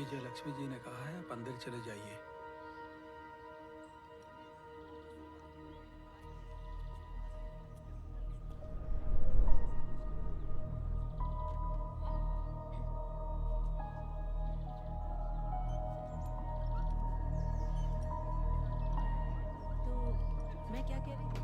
विजय लक्ष्मी जी ने कहा है आप अंदर चले जाइए। तो मैं क्या कह रही थी?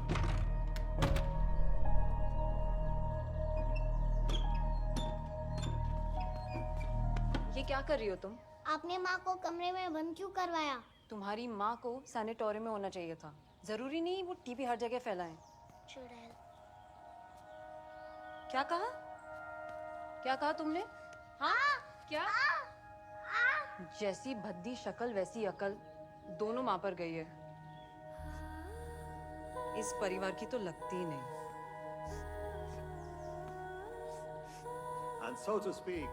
ये क्या कर रही हो तुम? आपने माँ को कमरे में बंद क्यों करवाया? तुम्हारी माँ को सैनिटोरियम में होना चाहिए था। जरूरी नहीं वो टीबी हर जगह फैलाएं। चुड़ैल। क्या कहा? क्या कहा तुमने? हाँ। क्या? जैसी भद्दी शक्ल वैसी अकल, दोनों माँ पर गई है। इस परिवार की तो लगती ही नहीं। And so to speak,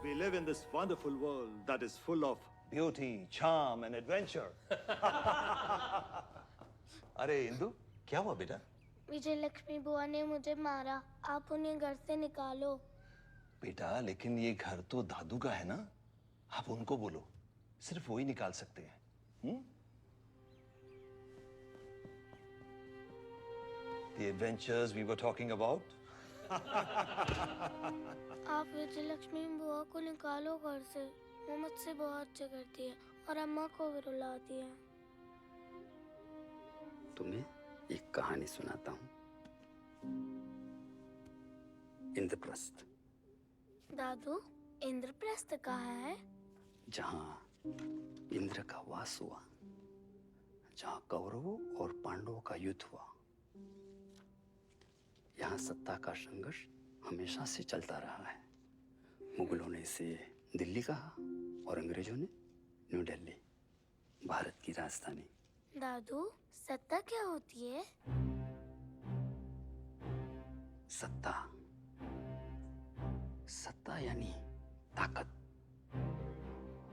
we live in this wonderful world that is full of beauty, charm and adventure. अरे इंदु, क्या हुआ बेटा? विजय लक्ष्मी बुआ ने मुझे मारा, आप उन्हें घर से निकालो। बेटा लेकिन ये घर तो दादू का है ना, आप उनको बोलो, सिर्फ वो ही निकाल सकते हैं। The adventures we were talking about. आप विजय लक्ष्मी बुआ को निकालो घर से, वो मुझसे बहुत झगड़ती है और अम्मा को भी रुलाती है। तुम्हें एक कहानी सुनाता हूँ। इंद्रप्रस्थ। दादू, इंद्रप्रस्थ कहाँ है? जहाँ इंद्र का वास हुआ, जहाँ कौरवों और पांडवों का युद्ध हुआ। यहाँ सत्ता का संघर्ष हमेशा से चलता रहा है। मुगलों ने इसे दिल्ली कहा और अंग्रेजों ने न्यू दिल्ली, भारत की राजधानी। दादू, सत्ता क्या होती है? सत्ता, सत्ता यानी ताकत।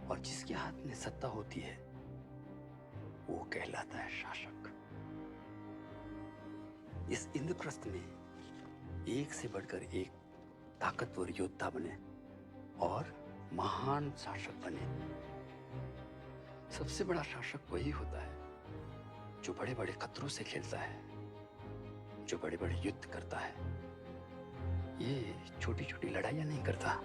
और जिसके हाथ में सत्ता होती है वो कहलाता है शासक। इस इंद्रप्रस्थ में एक से बढ़कर एक ताकतवर योद्धा बने और महान शासक बने। सबसे बड़ा शासक वही होता है जो बड़े बड़े खतरों से खेलता है, जो बड़े बड़े युद्ध करता है। ये छोटी छोटी लड़ाइयां नहीं करता।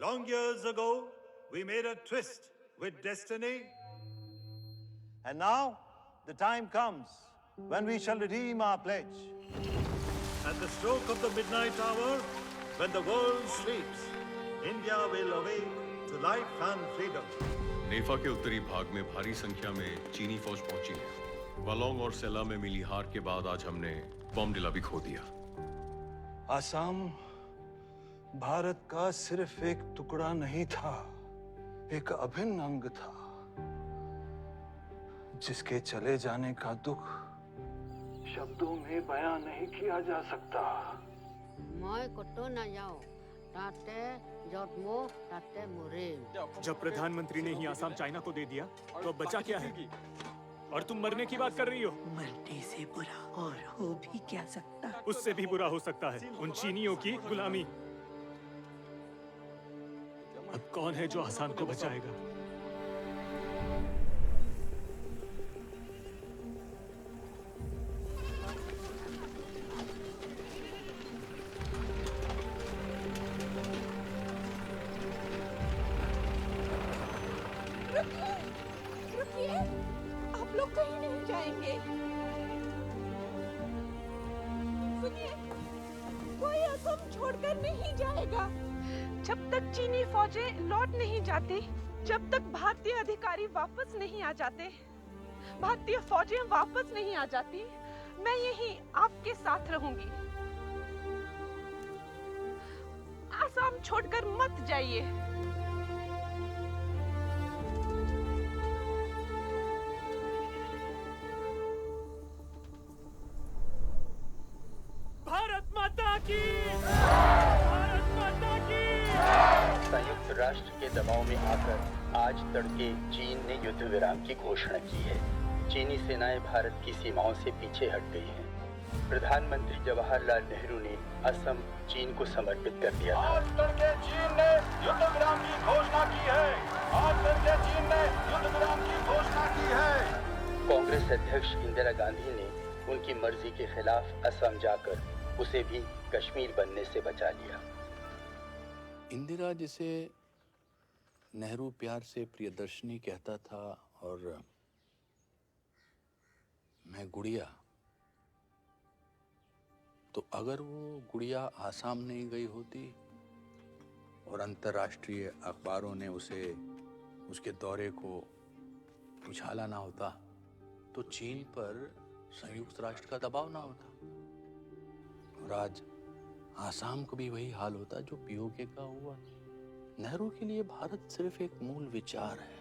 Long years ago, we made a tryst with destiny. And now, the time comes when we shall redeem our pledge. At the stroke of the midnight hour, when the world sleeps, India will awake to life and freedom. नेफा के उत्तरी भाग में भारी संख्या में चीनी फौज पहुंची है। वालोंग और सेला में मिली हार के बाद आज हमने बॉम्बडिला भी खो दिया। आसाम भारत का सिर्फ एक टुकड़ा नहीं था, एक अभिन्न अंग था, जिसके चले जाने का दुख शब्दों में बयां नहीं किया जा सकता। मैं कोटो न जाओ, ताते जॉटमो ताते मुरे। जब प्रधानमंत्री ने ही आसाम चाइना को दे दिया, तो अब बचा क्या है? और तुम मरने की बात कर रही हो? मरने से बुरा और हो भी क्या सकता। उससे भी बुरा हो सकता है, उन चीनियों की गुलामी। अब कौन है जो हसन को बचाएगा? रुकिए, आप लोग कहीं नहीं जाएंगे। सुनिए, कोई असम छोड़कर नहीं जाएगा। जब तक चीनी फौजें लौट नहीं जाती, जब तक भारतीय अधिकारी वापस नहीं आ जाते, भारतीय फौजें वापस नहीं आ जाती, मैं यहीं आपके साथ रहूंगी। असम छोड़कर मत जाइए। भारत माता की! भारत माता की! संयुक्त राष्ट्र के दबाव में आकर आज तड़के चीन ने युद्ध विराम की घोषणा की है। चीनी सेनाएं भारत की सीमाओं से पीछे हट गई हैं। प्रधानमंत्री जवाहरलाल नेहरू ने असम चीन को समर्पित कर दिया था। आज तड़के चीन ने युद्ध विराम की घोषणा की है। आज तड़के चीन ने युद्ध विराम की घोषणा की है। कांग्रेस अध्यक्ष इंदिरा गांधी ने उनकी मर्जी के खिलाफ असम जाकर उसे भी कश्मीर बनने से बचा लिया। इंदिरा जिसे नेहरू प्यार से प्रियदर्शनी कहता था और मैं गुड़िया, तो अगर वो गुड़िया आसाम नहीं गई होती और अंतर्राष्ट्रीय अखबारों ने उसे उसके दौरे को उछाला ना होता, तो चीन पर संयुक्त राष्ट्र का दबाव ना होता और आज आसाम को भी वही हाल होता जो पीओके का हुआ। नेहरू के लिए भारत सिर्फ एक मूल विचार है।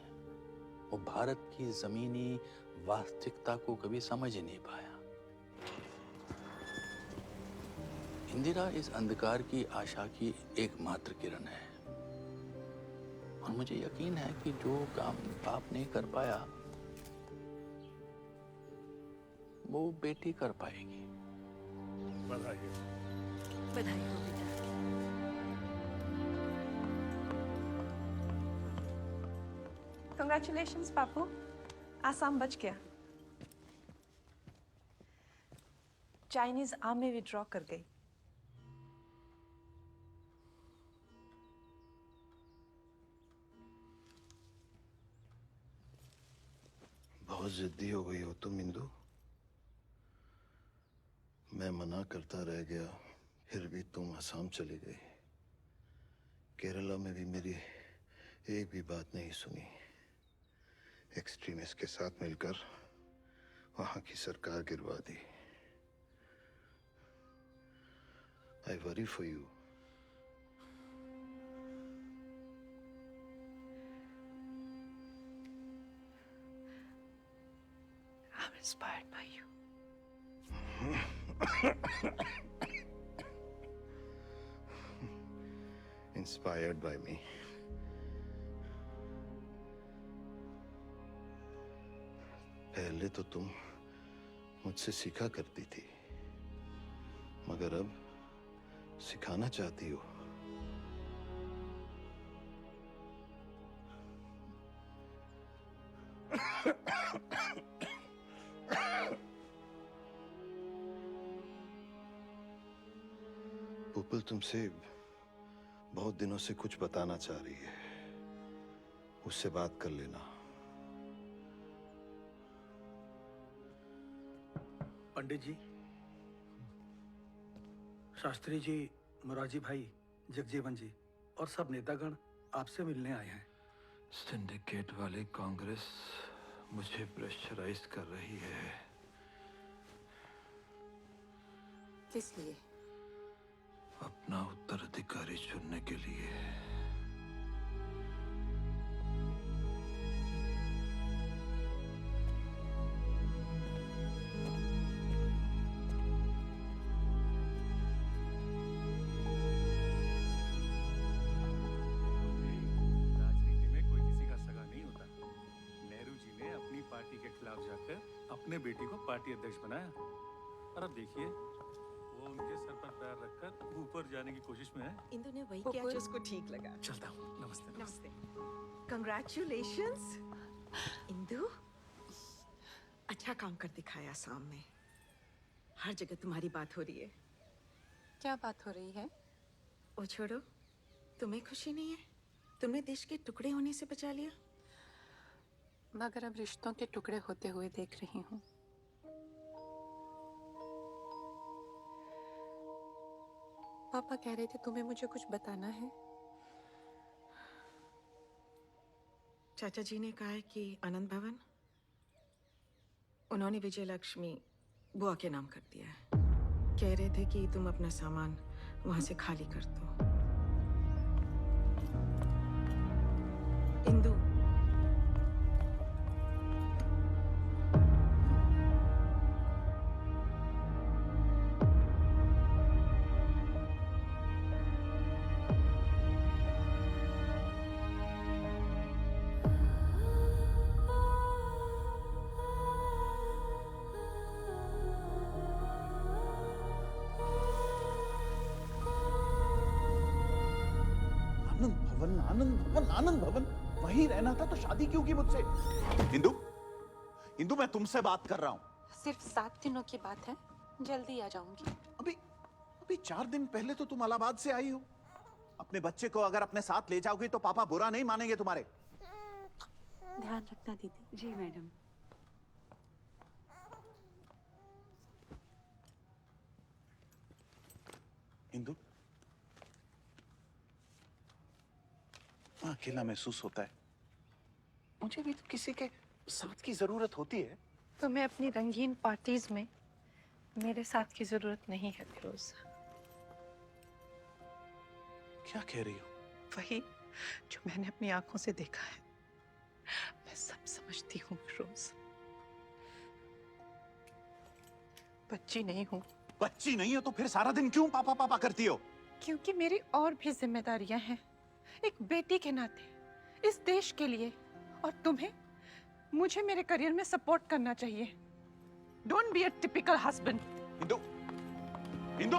वो भारत की जमीनी वास्तविकता को कभी समझ ही नहीं पाया। इंदिरा इस अंधकार की आशा की एकमात्र किरण है और मुझे यकीन है कि जो काम बाप नहीं कर पाया वो बेटी कर पाएगी। बधाई हो। बधाई हो बेटा। Congratulations, पापू। आसाम बच गया। चाइनीज आर्मी विड्रॉ कर गई। बहुत जिद्दी हो गई हो तुम इंदु। मैं मना करता रह गया, फिर भी तुम असम चली गई। केरला में भी मेरी एक भी बात नहीं सुनी। एक्सट्रीमिस्ट के साथ मिलकर वहां की सरकार गिरवा दी। I worry for you. I'm inspired by you. Inspired by me. पहले तो तुम मुझसे सीखा करती थी, मगर अब सिखाना चाहती हो। पुपल तुमसे बहुत दिनों से कुछ बताना चाह रही है, उससे बात कर लेना। पंडित जी, शास्त्री जी, मोरारजी भाई, जगजीवन जी और सब नेतागण आपसे मिलने आए हैं। सिंडिकेट वाली कांग्रेस मुझे प्रेशराइज कर रही है। किस लिए? अपना उत्तराधिकारी चुनने के लिए। राजनीति में कोई किसी का सगा नहीं होता। नेहरू जी ने अपनी पार्टी के खिलाफ जाकर ने बेटी को पार्टी अध्यक्ष बनाया और अब देखिए वो उनके सर पर पैर रखकर ऊपर जाने की कोशिश में है। इंदु ने वही किया जो उसको ठीक लगा। चलता हूँ। नमस्ते। नमस्ते। कंग्रेचुलेशंस इंदु, अच्छा काम कर दिखाया असम में। हर जगह तुम्हारी बात हो रही है। क्या बात हो रही है? वो छोड़ो, तुम्हें खुशी नहीं है? तुमने देश के टुकड़े होने से बचा लिया। मगर अब रिश्तों के टुकड़े होते हुए देख रही हूँ। पापा कह रहे थे तुम्हें मुझे कुछ बताना है। चाचा जी ने कहा है कि आनंद भवन उन्होंने विजय लक्ष्मी बुआ के नाम कर दिया है। कह रहे थे कि तुम अपना सामान वहां से खाली कर दो। इंदु, आनंद भवन वहीं रहना था तो शादी क्यों की मुझसे? इंदु, इंदु मैं तुमसे बात कर रहा हूँ। सिर्फ 7 दिनों की बात है, जल्दी आ जाऊंगी। अभी 4 दिन पहले तो तुम इलाहाबाद से आई हो। अपने बच्चे को अगर अपने साथ ले जाओगी तो पापा बुरा नहीं मानेंगे तुम्हारे। ध्यान रखना दीदी। जी मैडम। इंदु, अकेला महसूस होता है। मुझे भी तो किसी के साथ की जरूरत होती है। तुम्हें अपनी रंगीन पार्टीज में मेरे साथ की जरूरत नहीं है फिरोज। क्या कह रही हो? वही जो मैंने अपनी आंखों से देखा है। मैं सब समझती हूँ फिरोज। बच्ची नहीं हूँ। बच्ची नहीं हो तो फिर सारा दिन क्यों पापा पापा करती हो? क्योंकि मेरी और भी जिम्मेदारियां हैं, एक बेटी के नाते, इस देश के लिए। और तुम्हें मुझे मेरे करियर में सपोर्ट करना चाहिए। Don't be a typical husband. Indu, Indu,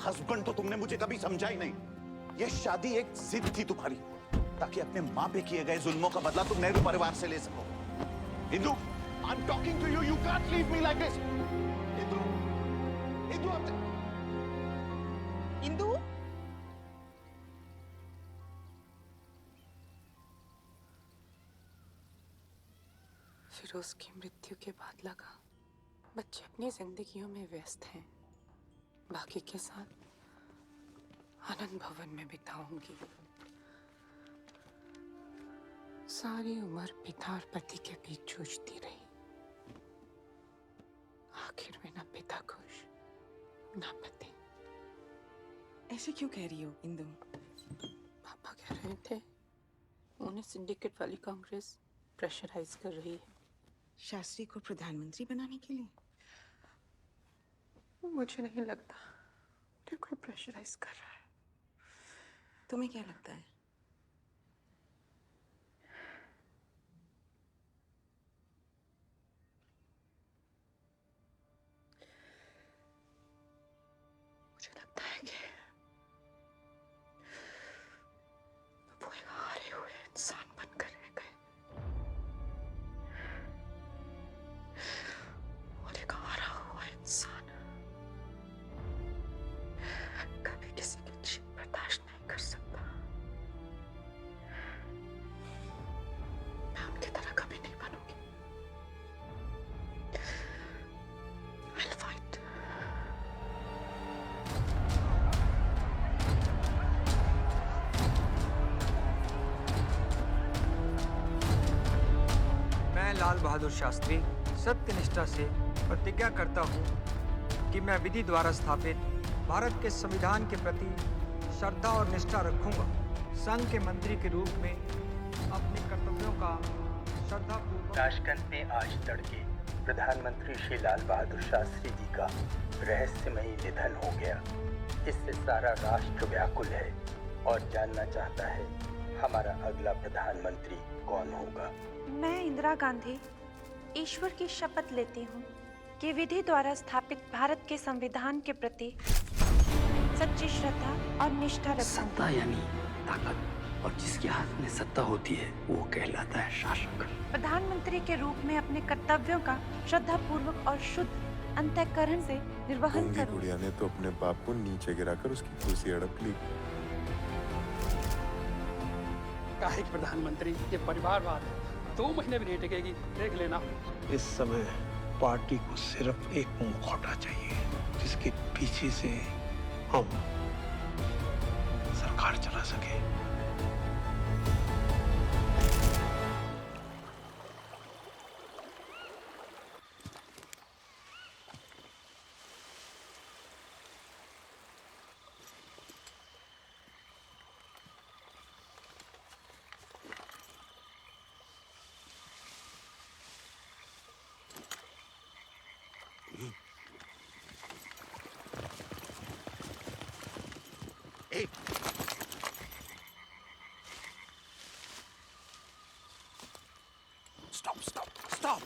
husband तो तुमने मुझे कभी समझा ही नहीं। ये शादी एक जिद थी तुम्हारी, ताकि अपने माँ पे किए गए जुल्मों का बदला तुम नेहरू परिवार से ले सको। Indu, I am talking to you, you can't leave me like this. Indu, Indu, Indu, Feroze की मृत्यु के बाद लगा बच्चे अपनी जिंदगियों में व्यस्त हैं। बाकी के साथ आनंद भवन में बिताऊंगी। सारी उम्र पिता और पति के बीच जूझती रही। आखिर में ना पिता खुश, ना पति। ऐसे क्यों कह रही हो इंदु? पापा कह रहे थे उन्हें सिंडिकेट वाली कांग्रेस प्रेशराइज कर रही है। शास्त्री को प्रधानमंत्री बनाने के लिए? मुझे नहीं लगता कि कोई प्रेशराइज कर रहा है। तुम्हें क्या लगता है? मुझे लगता है कि वो एक हारे हुए इंसान बनकर रह गए और एक हारा हुआ इंसान कभी किसी की जीत बर्दाश्त नहीं कर सकता। मैं उनकी तरह कभी नहीं बनूंगी। I'll fight. मैं लाल बहादुर शास्त्री सत्यनिष्ठा से प्रतिज्ञा करता हूँ कि मैं विधि द्वारा स्थापित भारत के संविधान के प्रति श्रद्धा और निष्ठा रखूंगा। संघ के मंत्री के रूप में अपने कर्तव्यों का श्रद्धापूर्वक। ताशकंद में आज तड़के प्रधानमंत्री श्री लाल बहादुर शास्त्री जी का रहस्यमयी निधन हो गया। इससे सारा राष्ट्र व्याकुल है और जानना चाहता है हमारा अगला प्रधानमंत्री कौन होगा। मैं इंदिरा गांधी ईश्वर की शपथ लेती हूँ कि विधि द्वारा स्थापित भारत के संविधान के प्रति सच्ची श्रद्धा और निष्ठा रखूंगी। सत्ता यानी ताकत, और जिसके हाथ में सत्ता होती है वो कहलाता है शासक। प्रधानमंत्री के रूप में अपने कर्तव्यों का श्रद्धापूर्वक और शुद्ध अंतःकरण से निर्वहन करूंगी। गुड़िया ने तो अपने बाप को नीचे गिराकर उसकी कुर्सी हड़प ली। काहे की प्रधानमंत्री, ये परिवारवाद है, 2 महीने भी नहीं टिकेगी, देख लेना। इस समय पार्टी को सिर्फ एक मुखौटा चाहिए जिसके पीछे से हम सरकार चला सके। Stop!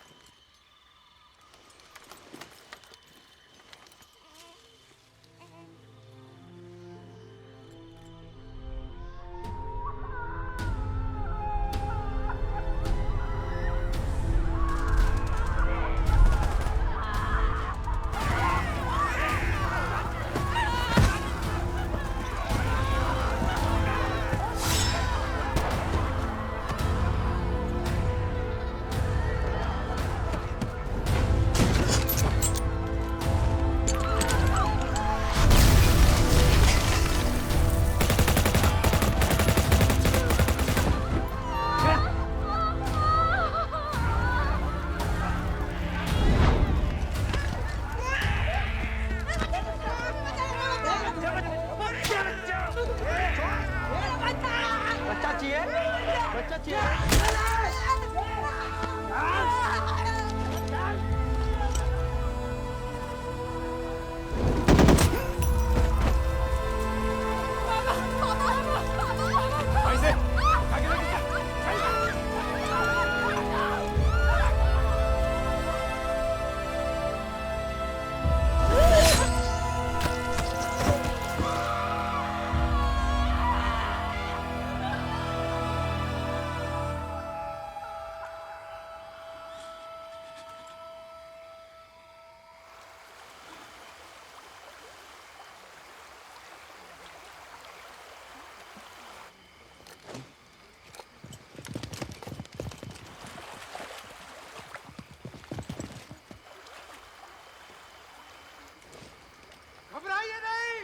घबराइए नहीं,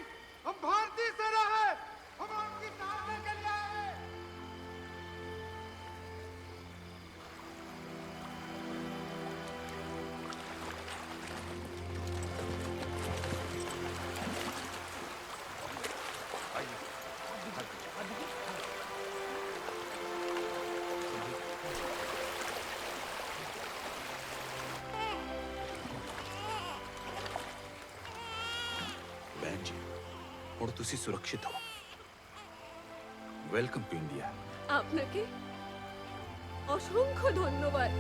हम भारतीय सेना है, हम आपकी सहायता के लिए आए हैं। बहन जी, और तुसी सुरक्षित हो। Welcome to India. আপনাকে অসংখ্য ধন্যবাদ।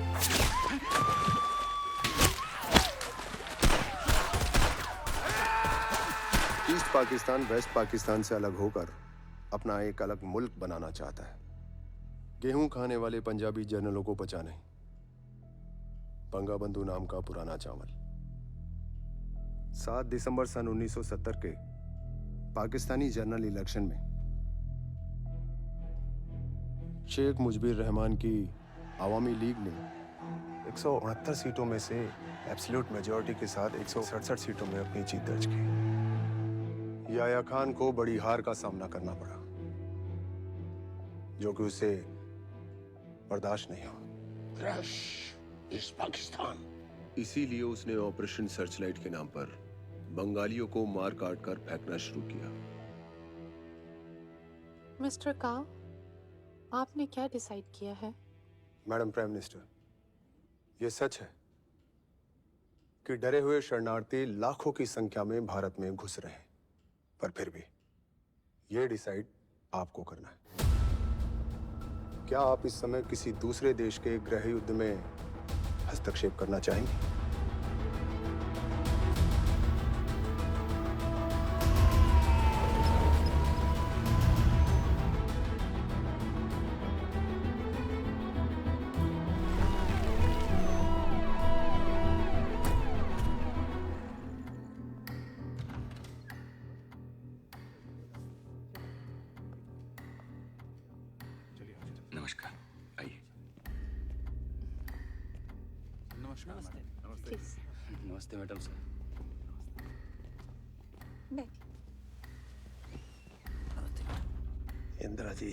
ईस्ट पाकिस्तान वेस्ट पाकिस्तान से अलग होकर अपना एक अलग मुल्क बनाना चाहता है। गेहूं खाने वाले पंजाबी जनरलों को बचा नहीं, बंगाबंधु नाम का पुराना चावल। 7 दिसंबर सन 1970 के पाकिस्तानी जनरल इलेक्शन में शेख मुजबिर रहमान की आवामी लीग ने 169 सीटों में से एब्सोल्यूट मेजॉरिटी के साथ 167 सीटों में अपनी जीत दर्ज की। याया खान को बड़ी हार का सामना करना पड़ा, जो कि उसे बर्दाश्त नहीं हुआ। इस पाकिस्तान। इसीलिए उसने ऑपरेशन सर्चलाइट के नाम पर बंगालियों को मार काट कर फेंकना शुरू किया। मिस्टर का, आपने क्या डिसाइड किया है? मैडम प्राइम मिनिस्टर, ये सच है कि डरे हुए शरणार्थी लाखों की संख्या में भारत में घुस रहे हैं, पर फिर भी ये डिसाइड आपको करना है। क्या आप इस समय किसी दूसरे देश के गृह युद्ध में हस्तक्षेप करना चाहेंगे? नमस्कार, आइए। नमस्ते। नमस्ते मैडम सर। इंदिरा जी,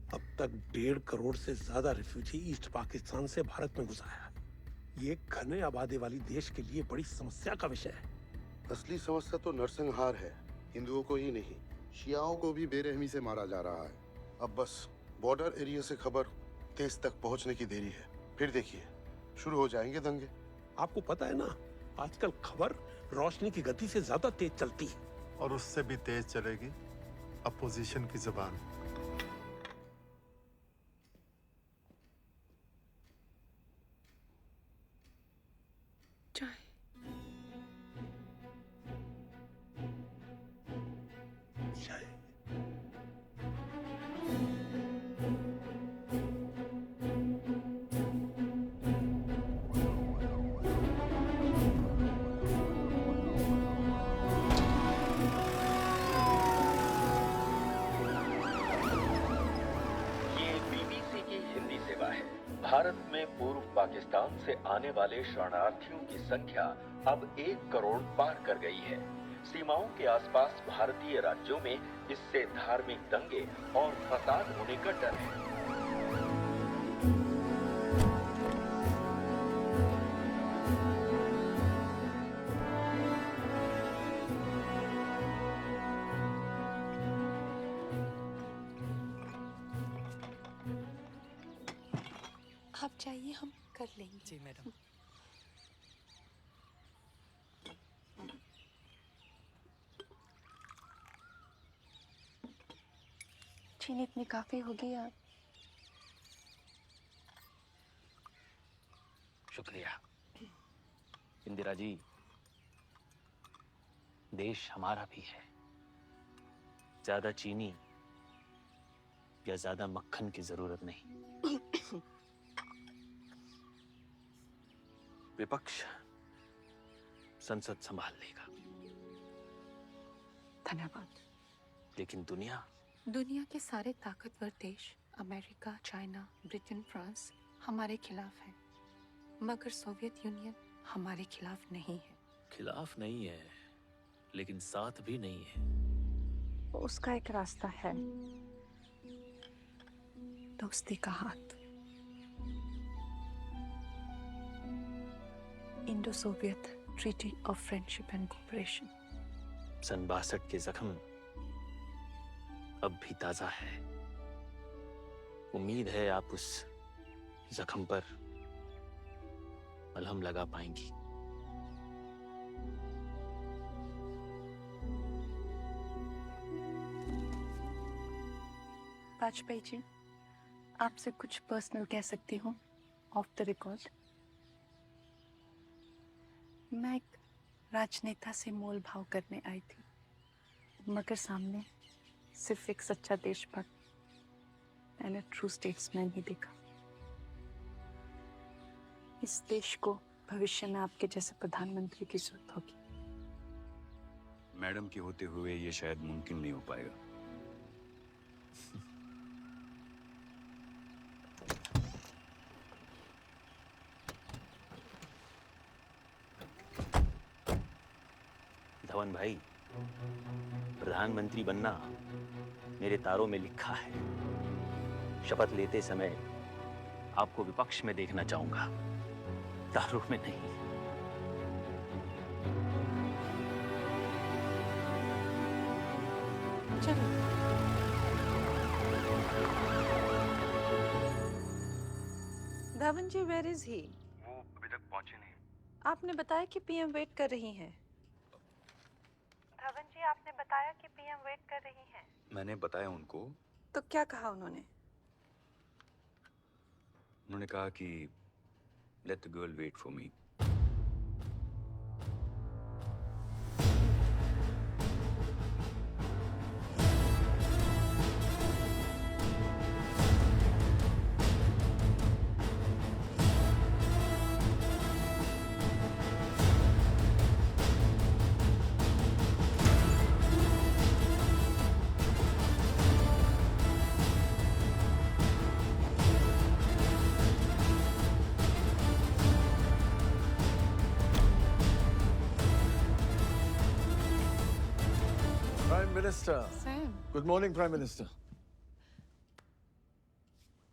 अब तक 1.5 करोड़ से ज्यादा रिफ्यूजी ईस्ट पाकिस्तान से भारत में घुसा है। ये घने आबादी वाली देश के लिए बड़ी समस्या का विषय है। असली समस्या तो नरसंहार है, हिंदुओं को ही नहीं, शियाओं को भी बेरहमी से मारा जा रहा है। अब बस बॉर्डर एरिया से खबर देश तक पहुंचने की देरी है, फिर देखिए शुरू हो जाएंगे दंगे। आपको पता है ना, आजकल खबर रोशनी की गति से ज्यादा तेज चलती है। और उससे भी तेज चलेगी अपोजिशन की जुबान। भारत में पूर्व पाकिस्तान से आने वाले शरणार्थियों की संख्या अब 1 करोड़ पार कर गई है। सीमाओं के आसपास भारतीय राज्यों में इससे धार्मिक दंगे और फसाद होने का डर है। आप चाहिए हम कर लेंगे। जी मैडम। चीनी इतनी काफी होगी आप। शुक्रिया। इंदिरा जी, देश हमारा भी है। ज्यादा चीनी या ज्यादा मक्खन की जरूरत नहीं। विपक्ष संसद संभाल लेगा। धन्यवाद। लेकिन दुनिया के सारे ताकतवर देश अमेरिका, चाइना, ब्रिटेन, फ्रांस हमारे खिलाफ है, मगर सोवियत यूनियन हमारे खिलाफ नहीं है। खिलाफ नहीं है, लेकिन साथ भी नहीं है। उसका एक रास्ता है, दोस्ती का हाथ। Indo Soviet treaty of friendship and cooperation. सन 62 के जख्म अब भी ताजा है। उम्मीद है आप उस जख्म पर मलहम लगा पाएंगी। वाजपेयी जी, आपसे कुछ पर्सनल कह सकती हूँ ऑफ द रिकॉर्ड? मैं एक राजनेता से मोल भाव करने आई थी, मगर सामने सिर्फ एक सच्चा देशभक्त एंड ट्रू स्टेट्समैन ही देखा। इस देश को भविष्य में आपके जैसे प्रधानमंत्री की जरूरत होगी। मैडम के होते हुए ये शायद मुमकिन नहीं हो पाएगा। धवन भाई, प्रधानमंत्री बनना मेरे तारों में लिखा है। शपथ लेते समय आपको विपक्ष में देखना चाहूंगा, तारों में नहीं। चलो। धवन जी, वेयर इज ही? वो अभी तक पहुंचे नहीं। आपने बताया कि पीएम वेट कर रही हैं। धवन जी, आपने बताया कि पीएम वेट कर रही हैं। मैंने बताया उनको। तो क्या कहा उन्होंने? उन्होंने कहा कि Let the girl wait for me. Prime Minister. Sam. Good morning, Prime Minister.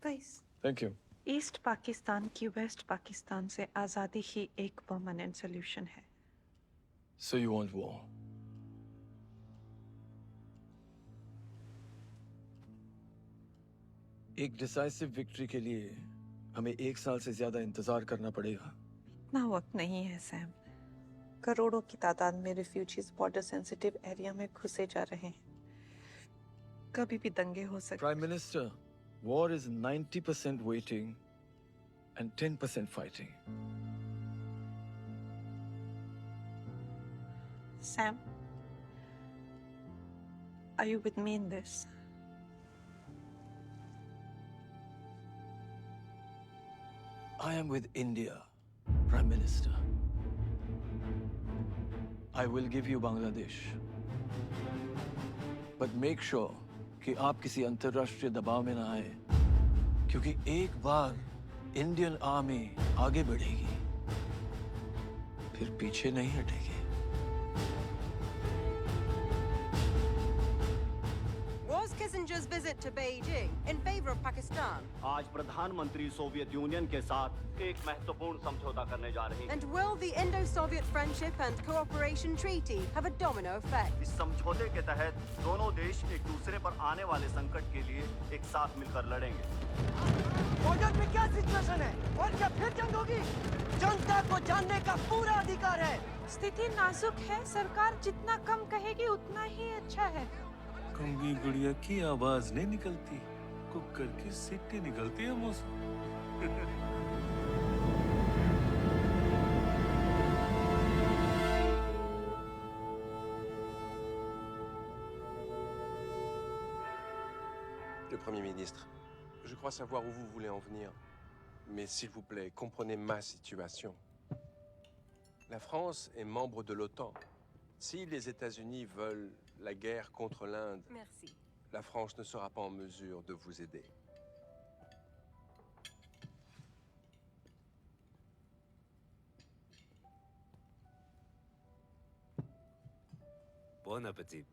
Please. Thank you. East Pakistan की वेस्ट पाकिस्तान से आज़ादी ही एक परमानेंट सोल्यूशन है। So you want war? एक डिसाइसिव विक्ट्री के लिए हमें 1 साल से ज्यादा इंतजार करना पड़ेगा। इतना वक्त नहीं है सैम। करोड़ों की तादाद में रिफ्यूजीज बॉर्डर सेंसिटिव एरिया में घुसे जा रहे हैं। कभी भी दंगे हो सकते। Prime Minister, war is 90% waiting and 10% fighting. Sam, are you with me in this? I am with India, Prime Minister. I will give you Bangladesh. But make sure कि आप किसी अंतर्राष्ट्रीय दबाव में ना आए, क्योंकि एक बार इंडियन आर्मी आगे बढ़ेगी, फिर पीछे नहीं हटेगी। Was Kissinger's visit to Beijing in favor of Pakistan? आज प्रधानमंत्री सोवियत यूनियन के साथ एक महत्वपूर्ण समझौता करने जा रहे हैं। And will the Indo-Soviet Friendship and Cooperation Treaty have a domino effect? इस समझौते के तहत दोनों देश एक दूसरे पर आने वाले संकट के लिए एक साथ मिलकर लड़ेंगे। बॉर्डर पे क्या सिचुएशन है और क्या फिर जंग होगी? जनता को जानने का पूरा अधिकार है। स्थिति नाजुक है। सरकार जितना कम कहेगी उतना ही अच्छा है। कंगी गुड़िया की आवाज नहीं निकलती, कुकर की सीटी निकलती है मुंह से। Le Premier ministre, je crois savoir où vous voulez en venir. Mais s'il vous plaît, comprenez ma situation. La France est membre de l'OTAN. Si les États-Unis veulent la guerre contre l'Inde, Merci. la France ne sera pas en mesure de vous aider. Bon appétit.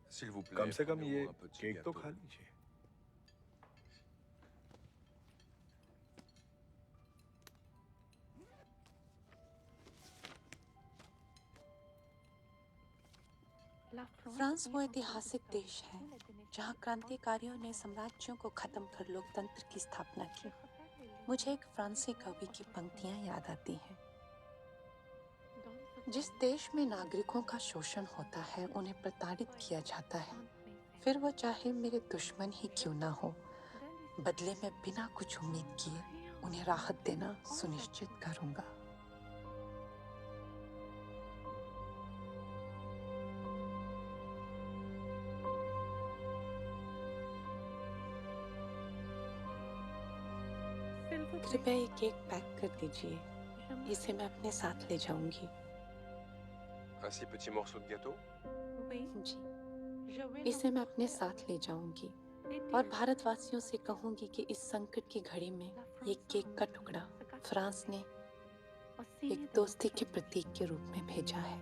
S'il vous plaît, कम से कम ये prenez-moi un petit cake तो gâteau. खा लीजिए। France वो ऐतिहासिक देश है जहाँ क्रांतिकारियों ने साम्राज्यों को खत्म कर लोकतंत्र की स्थापना की। मुझे एक फ्रांसीसी कवि की पंक्तियां याद आती हैं। जिस देश में नागरिकों का शोषण होता है, उन्हें प्रताड़ित किया जाता है, फिर वो चाहे मेरे दुश्मन ही क्यों ना हो, बदले में बिना कुछ उम्मीद किए उन्हें राहत देना सुनिश्चित करूंगा। कृपया ये केक पैक कर दीजिए। इसे मैं अपने साथ ले जाऊंगी। Un si petit morceau de gâteau? जी, इसे मैं अपने साथ ले जाऊंगी और भारतवासियों से कहूंगी कि इस संकट की घड़ी में ये केक का टुकड़ा फ्रांस ने एक दोस्ती के प्रतीक के रूप में भेजा है।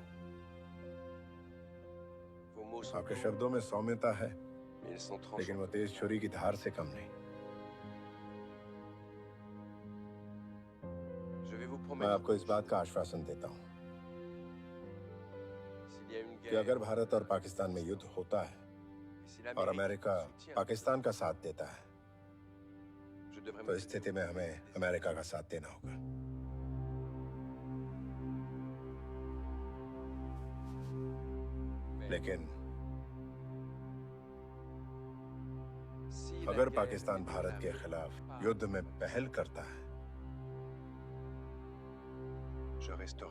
आपके शब्दों में सौम्यता है, लेकिन वो तेज छुरी की धार से कम नहीं। मैं आपको इस बात का आश्वासन देता हूँ कि अगर भारत और पाकिस्तान में युद्ध होता है और अमेरिका पाकिस्तान का साथ देता है, तो इस स्थिति में हमें अमेरिका का साथ देना होगा। लेकिन अगर पाकिस्तान भारत के खिलाफ युद्ध में पहल करता है,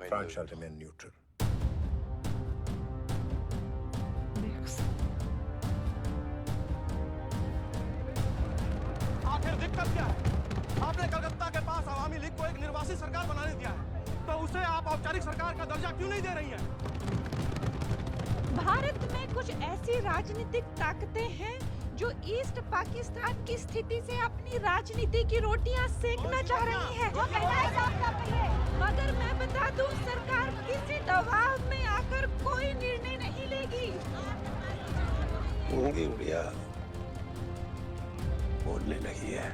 France shall remain neutral. आखिर दिक्कत क्या है? आपने कलकत्ता के पास आवामी लीग को एक निर्वासित सरकार बनाने दिया है, तो उसे आप औपचारिक सरकार का दर्जा क्यों नहीं दे रही हैं? भारत में कुछ ऐसी राजनीतिक ताकतें हैं जो ईस्ट पाकिस्तान की स्थिति से अपनी राजनीति की रोटियां सेकना चाह रही है। मगर मैं बता दूं, सरकार किसी दबाव में आकर कोई निर्णय नहीं लेगी। उनकी उड़िया बोलने लगी है।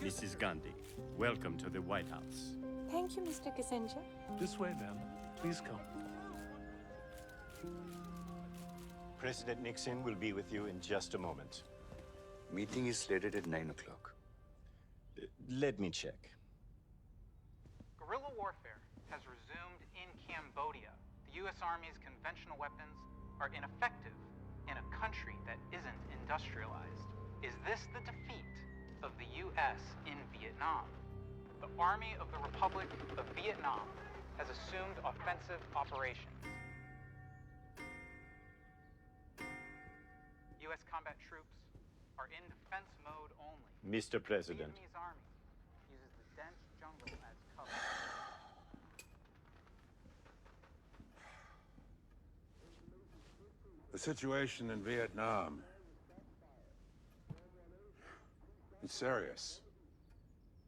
Mrs. Gandhi, welcome to the White House. Thank you, Mr. Kissinger. This way, ma'am. Please come. President Nixon will be with you in just a moment. Meeting is slated at 9 o'clock. Let me check. Guerrilla warfare has resumed in Cambodia. The U.S. Army's conventional weapons are ineffective in a country that isn't industrialized. Is this the defeat of the U.S. in Vietnam? The Army of the Republic of Vietnam has assumed offensive operations. U.S. combat troops are in defense mode only. Mr. President. Vietnamese army uses the dense jungle as cover. The situation in Vietnam is serious.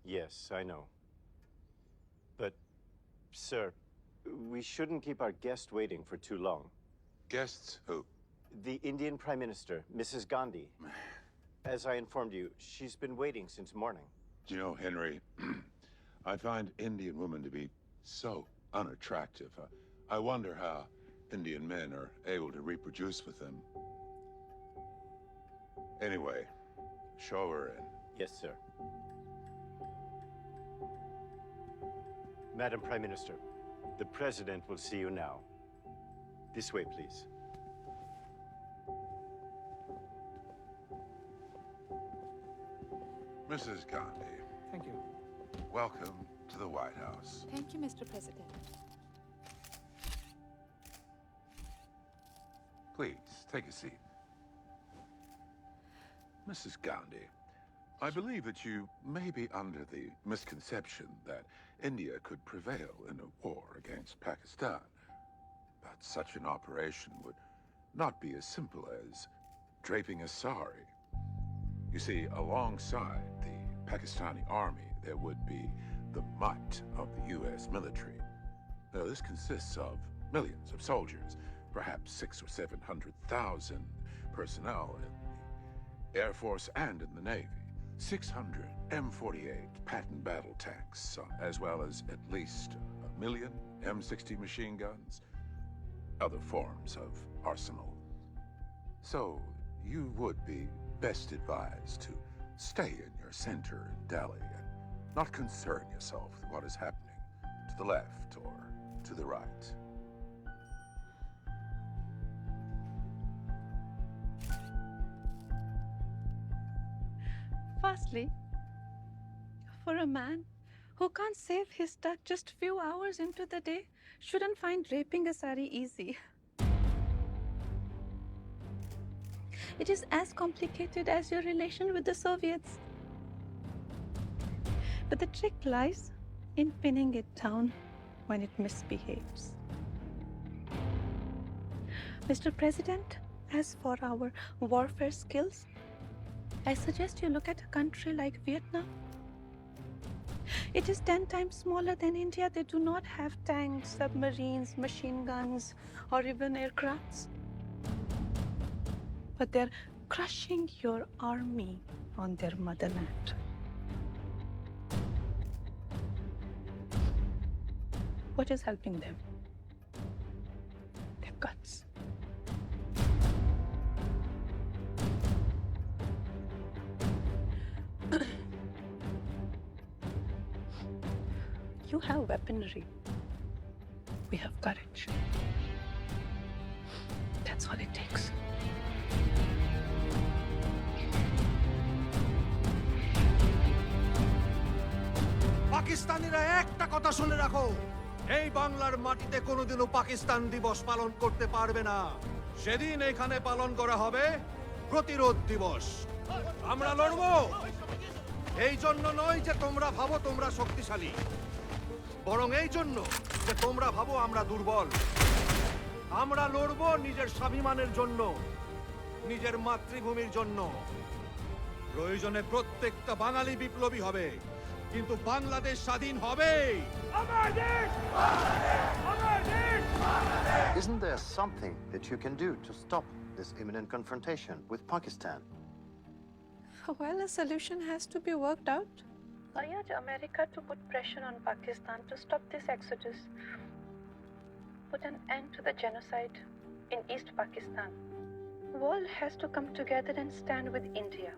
Yes, I know. But, sir, we shouldn't keep our guest waiting for too long. Guests who? The Indian Prime Minister, Mrs. Gandhi. As I informed you, she's been waiting since morning. Do you know, Henry, I find Indian women to be so unattractive. I wonder how Indian men are able to reproduce with them. Anyway, show her in. Yes, sir. Madam Prime Minister, the President will see you now. This way, please. Mrs. Gandhi. Thank you. Welcome to the White House. Thank you, Mr. President. Please, take a seat. Mrs. Gandhi, I believe that you may be under the misconception that India could prevail in a war against Pakistan. But such an operation would not be as simple as draping a sari. You see, alongside the Pakistani army, there would be the might of the U.S. military. Now, this consists of millions of soldiers, perhaps 600,000 or 700,000 personnel in the Air Force and in the Navy, 600 M48 Patton battle tanks, as well as at least 1 million M60 machine guns, other forms of arsenal. So, you would be best advised to stay in your center in Delhi and not concern yourself with what is happening to the left or to the right. Firstly, for a man who can't save his duck just few hours into the day, shouldn't find draping a sari easy. It is as complicated as your relation with the Soviets. But the trick lies in pinning it down when it misbehaves. Mr. President, as for our warfare skills, I suggest you look at a country like Vietnam. It is 10 times smaller than India. They do not have tanks, submarines, machine guns, or even aircrafts. But their crushing your army on their motherland. What is helping them? Their guts. You have weaponry. We have courage. That's all it takes. পাকিস্তানিরা একটা কথা শুনে রাখো, এই বাংলার মাটিতে কোনোদিনও পাকিস্তান দিবস পালন করতে পারবে না। সেদিন এখানে পালন করা হবে প্রতিরোধ দিবস। আমরা লড়বো, এই জন্য নয় যে তোমরা ভাবো তোমরা শক্তিশালী, বরং এই জন্য যে তোমরা ভাবো আমরা দুর্বল। আমরা লড়বো নিজের স্বাভিমানের জন্য, নিজের মাতৃভূমির জন্য। প্রয়োজনে প্রত্যেকটা বাঙালি বিপ্লবী হবে, কিন্তু বাংলাদেশ স্বাধীন হবে। Isn't there something that you can do to stop this imminent confrontation with Pakistan? Well, a solution has to be worked out. I urge America to put pressure on Pakistan to stop this exodus. Put an end to the genocide in East Pakistan. The world has to come together and stand with India.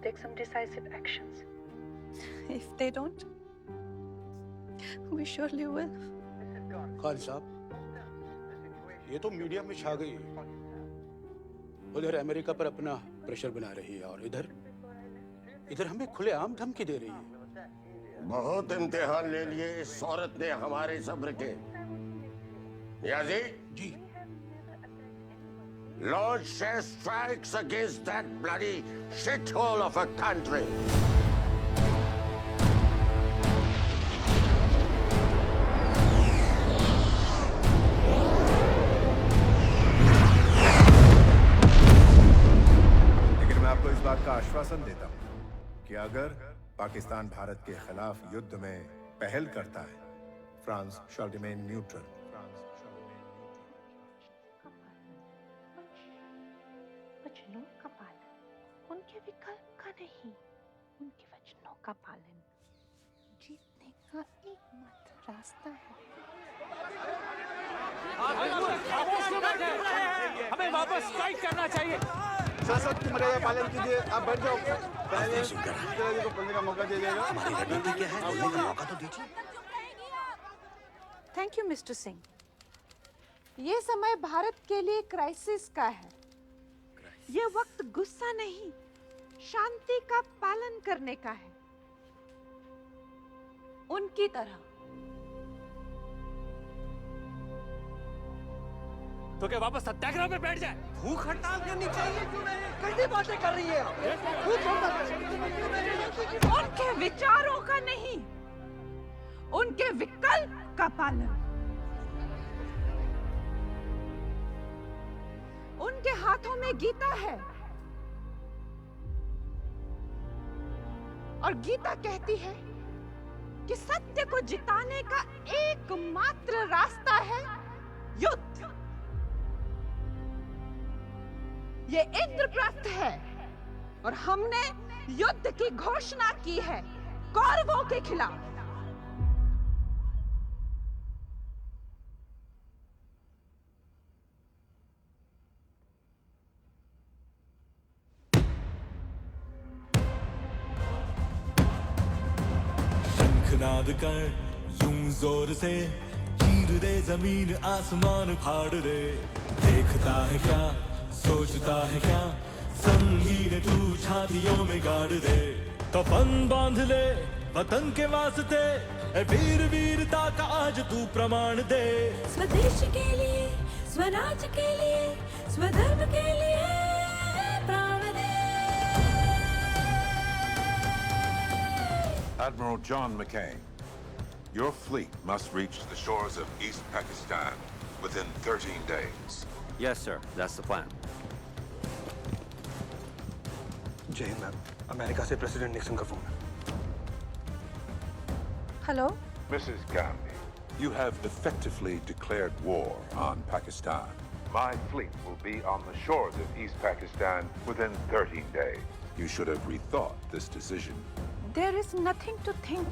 Take some decisive actions. If they don't, we surely will. Khan साहब, ये तो media में छा गई। उधर America पर अपना pressure बना रही है और इधर हमें खुलेआम धमकी दे रही है। बहुत इम्तिहान ले लिए इस औरत ने हमारे सब्र के। नियाजी जी, Lord Shah strikes against that bloody shithole of a country. लेकिन मैं आपको इस बात का आश्वासन देता हूं कि अगर पाकिस्तान भारत के खिलाफ युद्ध में पहल करता है, फ्रांस shall remain neutral. वचनों का पालन, उनके विकल्प का नहीं, उनके वचनों का पालन जीतने का एकमात्र रास्ता है। हमें वापस फाइट करना चाहिए। शासक की मर्यादा पालन कीजिए। आप बैठ जाओ, पहले को बोलने का मौका दे जाएगा। हमारी रणनीति क्या है, बोलने का मौका तो दीजिए। Thank you mister Singh. ये समय भारत के लिए क्राइसिस का है। ये वक्त गुस्सा नहीं, शांति का पालन करने का है। उनकी तरह। तो क्या वापस सत्याग्रह पे बैठ जाए? भूख हड़ताल करनी चाहिए क्यों नहीं? कैसी बातें कर रही है आप? उनके विचारों का नहीं, उनके विकल्प का पालन। उनके हाथों में गीता है और गीता कहती है कि सत्य को जिताने का एकमात्र रास्ता है युद्ध। ये इंद्रप्रस्थ है और हमने युद्ध की घोषणा की है कौरवों के खिलाफ। शंखनाद कर यूं जोर से चीर दे जमीन आसमान फाड़ दे। देखता है क्या, सोचता है क्या, संगीन तू छातियों में गाड़ दे। कफन बांध ले वतन के वास्ते, ए वीर वीरता का आज तू प्रमाण दे। स्वदेश के लिए, स्वराज के लिए, स्वधर्म के लिए प्राण दे। Admiral John McCain, your fleet must reach the shores of East Pakistan within 13 days. Yes, sir. That's the plan. जय मैम, अमेरिका से प्रेसिडेंट निक्सन का फोन है। Hello Mrs. Gandhi, you have effectively declared war on Pakistan. My fleet will be on the shores of East Pakistan within 13 days. You should have rethought this decision. There is nothing to think,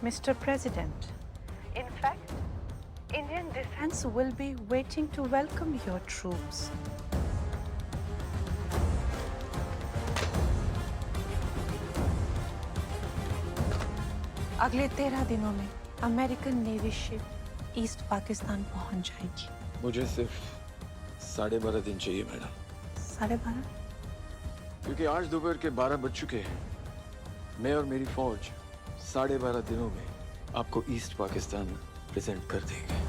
Mr. President. In fact, Indian defense will be waiting to welcome your troops. अगले 13 दिनों में American navy ship east Pakistan पहुंच जाएगी। मुझे सिर्फ 12.5 दिन चाहिए madam. 12.5? क्योंकि आज दोपहर के 12 बज चुके हैं। मैं और मेरी फौज 12.5 दिनों में आपको ईस्ट पाकिस्तान प्रेजेंट कर देंगे।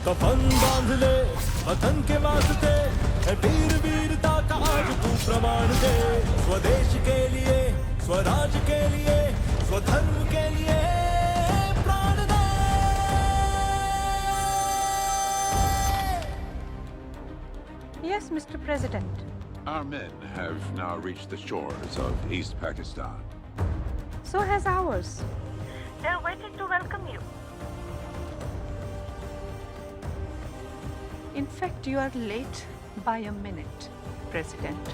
कफन बांध ले वतन के वास्ते, वीर वीरता का आज तू प्रमाण दे। स्वदेश के लिए, स्वराज के लिए, स्वधर्म के लिए प्राण दे। Yes, Mr. President. Our men have now reached the shores of East Pakistan. So has ours. They're waiting to welcome you. In fact, you are late by a minute, President.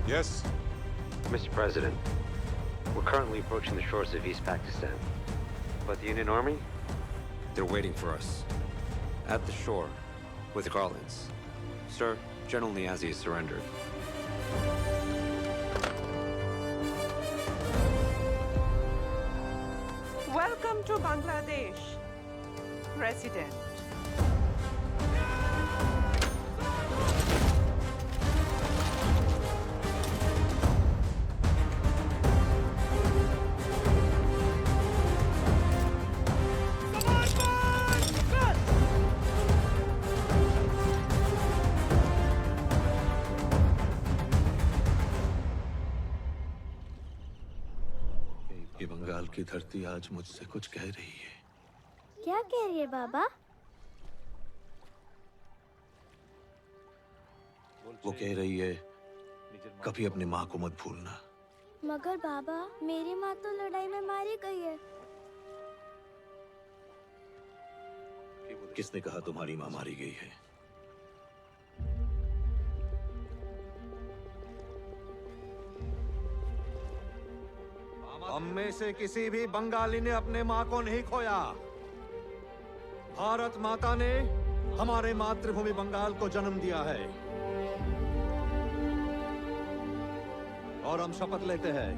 Yes? Mr. President, we're currently approaching the shores of East Pakistan. But the Union Army? They're waiting for us. At the shore, with Garlands. Sir, General Niazi has surrendered. Welcome to Bangladesh, President. ये बंगाल की धरती आज मुझसे कुछ कह रही है। क्या कह रही है बाबा? वो कह रही है कभी अपनी माँ को मत भूलना। मगर बाबा, मेरी माँ तो लड़ाई में मारी गई है। किसने कहा तुम्हारी माँ मारी गई है? हम में से किसी भी बंगाली ने अपने माँ को नहीं खोया। भारत माता ने हमारे मातृभूमि बंगाल को जन्म दिया है और हम शपथ लेते हैं,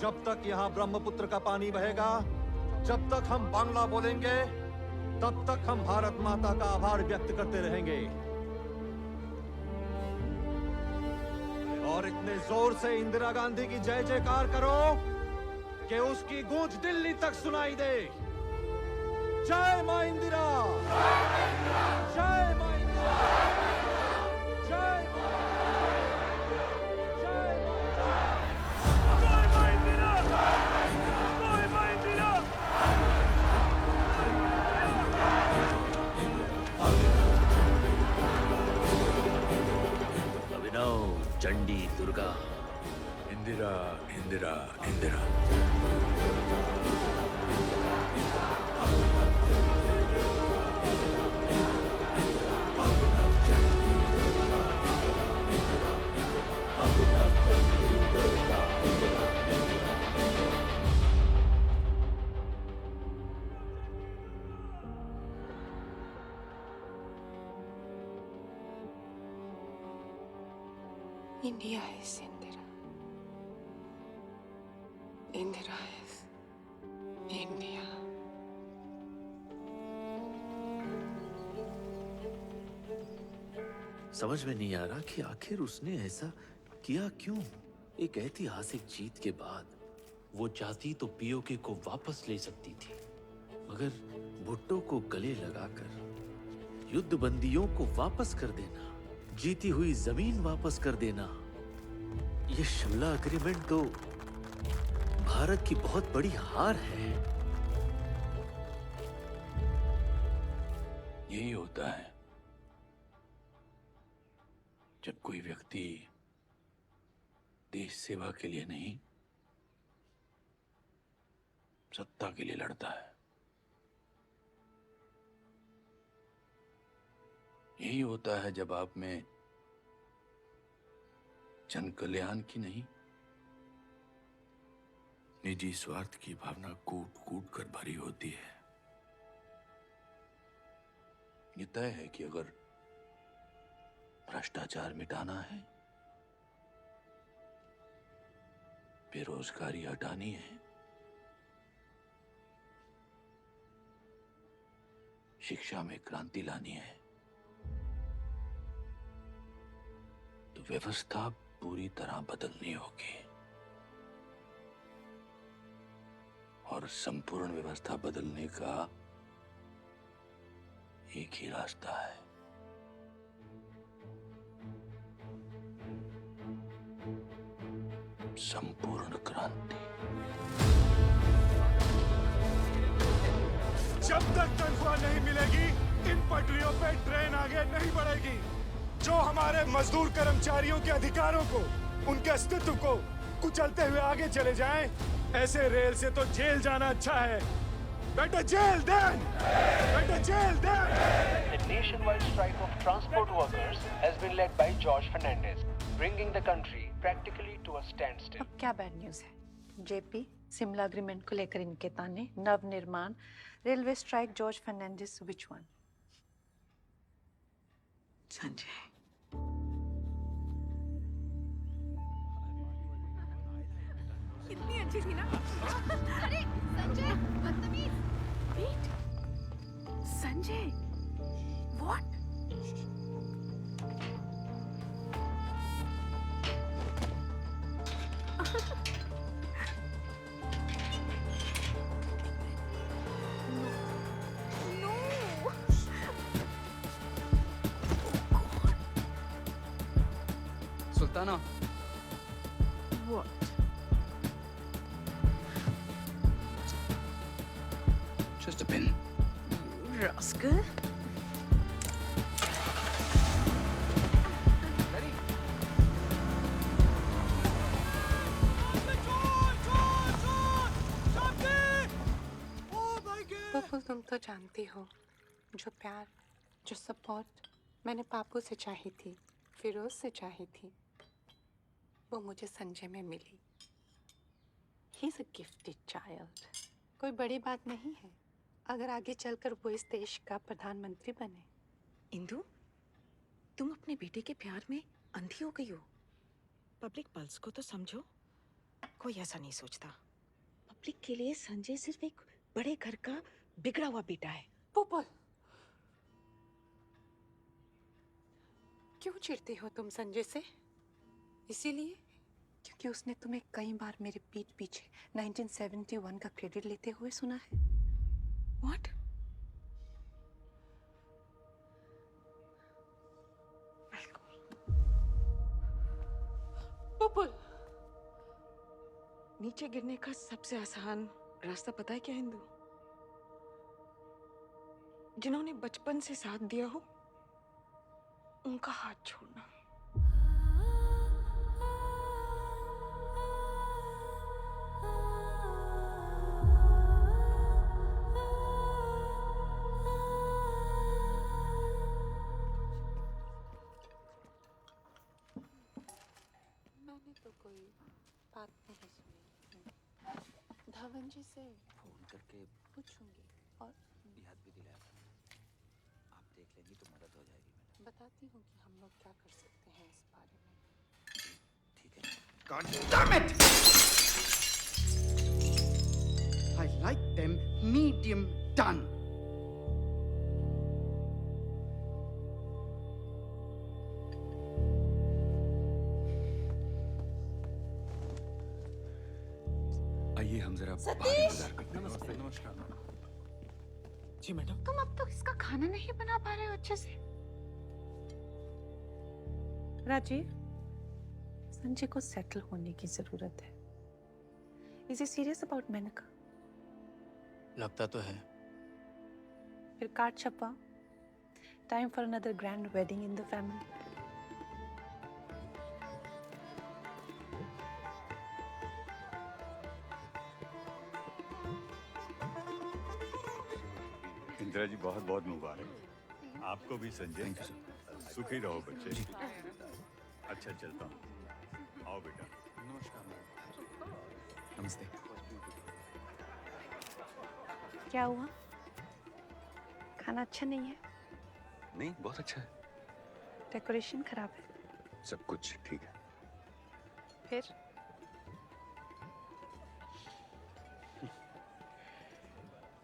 जब तक यहाँ ब्रह्मपुत्र का पानी बहेगा, जब तक हम बांग्ला बोलेंगे, तब तक हम भारत माता का आभार व्यक्त करते रहेंगे। और इतने जोर से इंदिरा गांधी की जय जयकार करो कि उसकी गूंज दिल्ली तक सुनाई दे। जय मां इंदिरा! जय मां इंदिरा! जय अभिनव, Chandi, Durga, Indira, Indira, Indira. India is Indira. Indira is India. समझ में नहीं आ रहा कि आखिर उसने ऐसा किया क्यों। एक ऐतिहासिक जीत के बाद वो चाहती तो पीओके को वापस ले सकती थी, मगर भुट्टो को गले लगाकर युद्ध बंदियों को वापस कर देना, जीती हुई जमीन वापस कर देना, ये शिमला एग्रीमेंट तो भारत की बहुत बड़ी हार है। यही होता है जब कोई व्यक्ति देश सेवा के लिए नहीं, सत्ता के लिए लड़ता है। यही होता है जब आप में जन कल्याण की नहीं, निजी स्वार्थ की भावना कूट कूट कर भरी होती है। ये तय है कि अगर भ्रष्टाचार मिटाना है, बेरोजगारी हटानी है, शिक्षा में क्रांति लानी है, तो व्यवस्था पूरी तरह बदलनी होगी। और संपूर्ण व्यवस्था बदलने का एक ही रास्ता है, संपूर्ण क्रांति। जब तक तनख्वाह नहीं मिलेगी, इन पटरियों पे ट्रेन आगे नहीं बढ़ेगी। जो हमारे मजदूर कर्मचारियों के अधिकारों को, उनके अस्तित्व को कुचलते हुए आगे चले जाएं, ऐसे रेल से तो जेल जाना अच्छा है। बेटा जेल देन! बेटा jail then! The nationwide strike of transport workers has been led by George Fernandez, bringing the country practically to a standstill. अब क्या बैड न्यूज़ है? जेपी, शिमला एग्रीमेंट को लेकर इनके ताने, नव निर्माण, railway strike, George Fernandes, which one? Sanjay, कितनी अच्छी थी ना? अरे संजय, बदतमीज! Wait, Sanjay, what? Sultana, What? just a pin. Rascal? Pappu, तुम तो जानती हो, जो प्यार, जो सपोर्ट मैंने पापू से चाही थी, फिरोज से चाही थी, वो मुझे संजय में मिली। He is a gifted child. कोई बड़ी बात नहीं है अगर आगे चलकर वो इस देश का प्रधानमंत्री बने। इंदु, तुम अपने बेटे के प्यार में अंधी हो गई हो। पब्लिक पल्स को तो समझो। कोई ऐसा नहीं सोचता। पब्लिक के लिए संजय सिर्फ एक बड़े घर का बिगड़ा हुआ बेटा है। पुपल, क्यों चिढ़ती हो तुम संजय से? इसीलिए क्योंकि उसने तुम्हें कई बार मेरे पीठ पीछे 1971 का क्रेडिट लेते हुए सुना है। What? पुपल, नीचे गिरने का सबसे आसान रास्ता पता है क्या इंदु? जिन्होंने बचपन से साथ दिया हो, उनका हाथ छोड़ना। मैंने तो कोई बात नहीं सुनी। धवन जी से फोन करके पूछूंगी और याद भी दिलाया था। आप देख लेंगी तो मदद हो जाएगी मैडम। बताती हूँ कि हम लोग क्या कर सकते हैं इस बारे में। God damn it! I like them medium done. आइए हम जरा बाहर सतीश! इंतजार करते हैं। नमस्ते। नमस्कार। जी मैडम। तुम अब तक इसका खाना नहीं बना पा रहे हो अच्छे से। राजीव, संजय को सेटल होने की जरूरत है। Is he serious about Maneka? लगता तो है। फिर कार्ड छपा। Time for another grand wedding in the family. Indira ji बहुत बहुत मुबारक। आपको भी संजय। सुखी रहो बच्चे। अच्छा चलता हूँ। आओ बेटा। नमस्ते। क्या हुआ? खाना अच्छा नहीं है? नहीं, बहुत अच्छा है। डेकोरेशन खराब है? सब कुछ ठीक है। फिर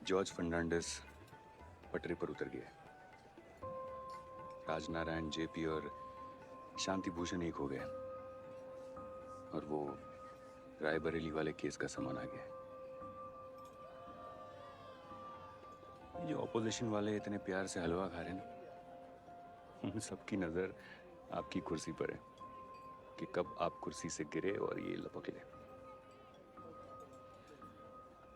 जॉर्ज फर्नांडिस पटरी पर उतर गया। राजनारायण, जेपी और शांति भूषण एक हो गए और वो रायबरेली वाले केस का सामान आ गया। ये जो ऑपोजिशन वाले इतने प्यार से हलवा खा रहे हैं ना, उन सबकी नजर आपकी कुर्सी पर है कि कब आप कुर्सी से गिरे और ये लपक ले।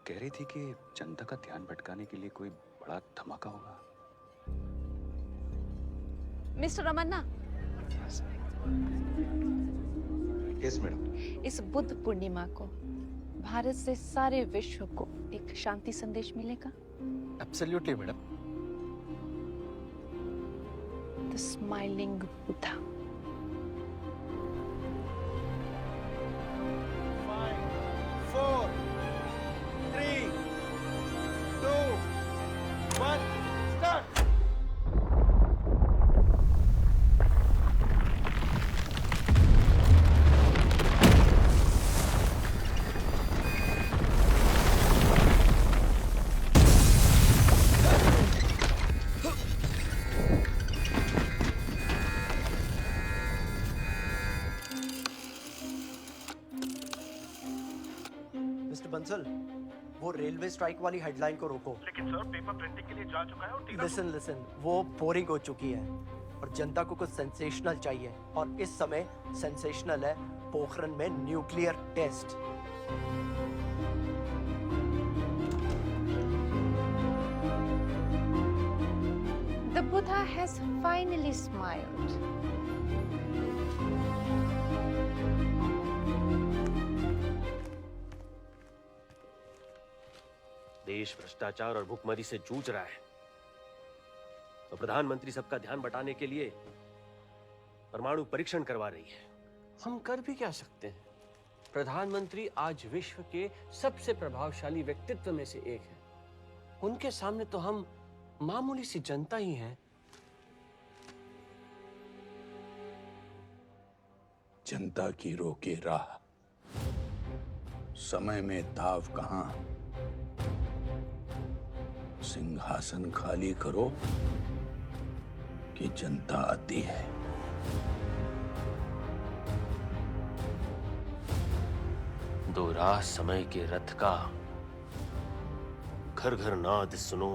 कह रही थी कि जनता का ध्यान भटकाने के लिए कोई बड़ा धमाका होगा। Mister Ramanna, yes madam. इस बुद्ध पूर्णिमा को भारत से सारे विश्व को एक शांति संदेश मिलेगा। Absolutely madam. The smiling Buddha. 4, 3, 2, 1, start! Mister Bansal, वो रेलवे स्ट्राइक वाली हेडलाइन को रोको। लेकिन सर, पेपर प्रिंटिंग के लिए जा चुका है और टीना लिसन, वो बोरिंग हो चुकी है और जनता को कुछ सेंसेशनल चाहिए और इस समय सेंसेशनल है पोखरण में nuclear test. The Buddha has finally smiled. देश भ्रष्टाचार और भुखमरी से जूझ रहा है तो प्रधानमंत्री सबका ध्यान बटाने के लिए परमाणु परीक्षण करवा रही है। हम कर भी क्या सकते हैं? प्रधानमंत्री आज विश्व के सबसे प्रभावशाली व्यक्तित्व में से एक है। उनके सामने तो हम मामूली सी जनता ही हैं। जनता की रोके राह, समय में दाव कहां। सिंहासन खाली करो कि जनता आती है। दो राह समय के रथ का, घर घर नाद सुनो।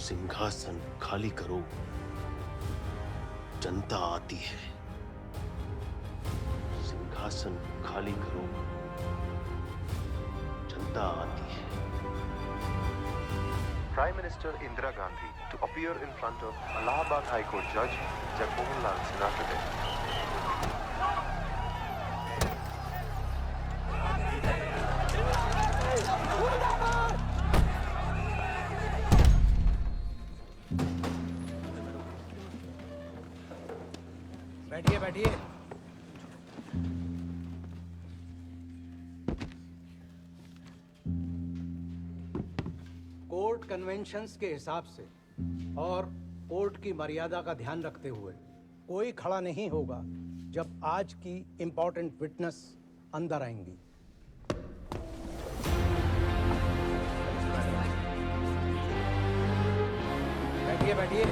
सिंहासन खाली करो, जनता आती है। सिंहासन खाली करो, जनता आती है। Prime Minister Indira Gandhi to appear in front of Allahabad High Court Judge Jagmohan Lal Sinha today. बैठिए बैठिए। कोर्ट कन्वेंशंस के हिसाब से और कोर्ट की मर्यादा का ध्यान रखते हुए कोई खड़ा नहीं होगा जब आज की इंपॉर्टेंट विटनेस अंदर आएंगी। बैठिए बैठिए।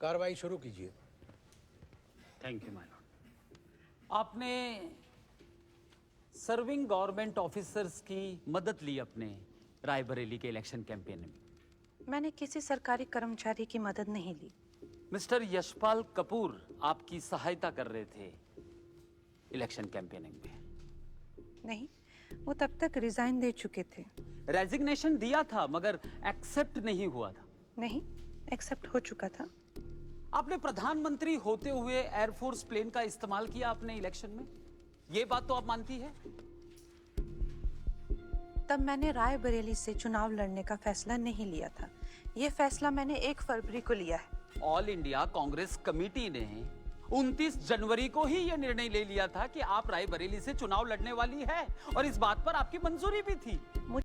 कार्रवाई शुरू कीजिए। Thank you my Lord. आपने सर्विंग गवर्नमेंट ऑफिसर्स की मदद ली अपने रायबरेली के इलेक्शन कैंपेन में। मैंने किसी सरकारी कर्मचारी की मदद नहीं ली। मिस्टर यशपाल कपूर आपकी सहायता कर रहे थे इलेक्शन कैंपेनिंग में। नहीं, वो तब तक रिजाइन दे चुके थे। रेजिग्नेशन दिया था मगर एक्सेप्ट नहीं हुआ था। नहीं, एक्सेप्ट हो चुका था। आपने प्रधानमंत्री होते हुए एयरफोर्स प्लेन का इस्तेमाल किया अपने इलेक्शन में, ये बात तो आप मानती है? तब मैंने रायबरेली से चुनाव लड़ने का फैसला नहीं लिया था। ये फैसला मैंने 1 फरवरी को लिया है। ऑल इंडिया कांग्रेस कमेटी ने 29 जनवरी को ही यह निर्णय ले लिया था कि आप रायबरेली से चुनाव लड़ने वाली है और इस बात पर आपकी मंजूरी भी थी।